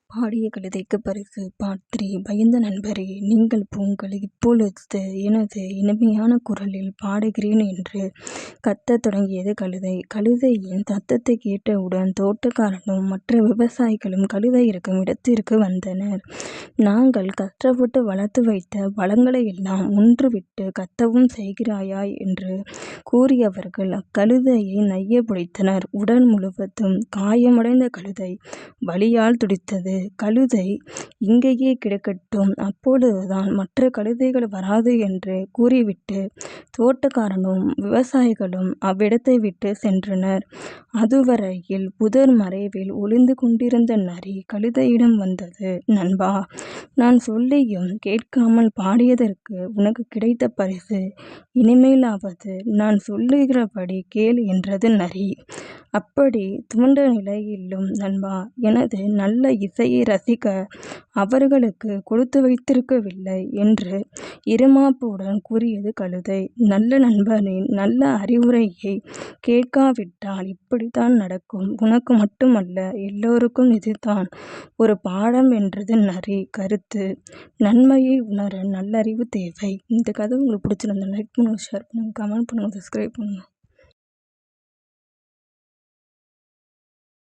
பாடிய கழுதைக்கு பரிசு பார்ட் 3. பயந்த நண்பரே, நீங்கள் போங்கள், இப்பொழுது எனது இனிமையான குரலில் பாடுகிறேன் என்று கத்தத் தொடங்கியது கழுதை. கழுதையின் சத்தத்தைக் கேட்டவுடன் தோட்டக்காரனும் மற்ற விவசாயிகளும் கழுதை இருக்கும் இடத்திற்கு வந்தனர். நாங்கள் கஷ்டப்பட்டு வளர்த்து வைத்த பழங்களையெல்லாம் உன்றுவிட்டு கத்தவும் செய்கிறாயா என்று கூறியவர்கள் அக்கழுதையை நையப் பிடித்தனர். உடல் முழுவதும் காயமடைந்த கழுதை வலியால் துடித்தது. கழுதை இங்கேயே கிடக்கட்டும், அப்பொழுதுதான் மற்ற கழுதைகள் வராது என்று கூறிவிட்டு தோட்டக்காரனும் விவசாயிகளும் அவ்விடத்தை விட்டு சென்றனர். அதுவரையில் புதர் மறைவில் ஒளிந்து கொண்டிருந்த நரி கழுதையிடம் வந்தது. நண்பா, நான் சொல்லியும் கேட்காமல் பாடியதற்கு உனக்கு கிடைத்த பரிசு. இனிமேலாவது நான் சொல்லுகிறபடி கேள் என்றது நரி. அப்படி துவண்ட நிலையிலும் நண்பா, எனது நல்ல இசையை ரசிக்க அவர்களுக்கு கொடுத்து வைத்திருக்கவில்லை என்று இருமாப்புடன் கூறியது கழுதை. நல்ல நண்பனின் நல்ல அறிவுரையை கேட்காவிட்டால் இப்படித்தான் நடக்கும். உனக்கு மட்டுமல்ல, எல்லோருக்கும் இதுதான் ஒரு பாடம் என்றது நரி. கருத்து: நன்மையை உணர நல்லறிவு தேவை. இந்த கதை உங்களுக்கு பிடிச்சிருந்தா லைக் பண்ணுங்க, ஷேர் பண்ணுங்க, கமெண்ட் பண்ணுங்க, சப்ஸ்கிரைப் பண்ணுங்க.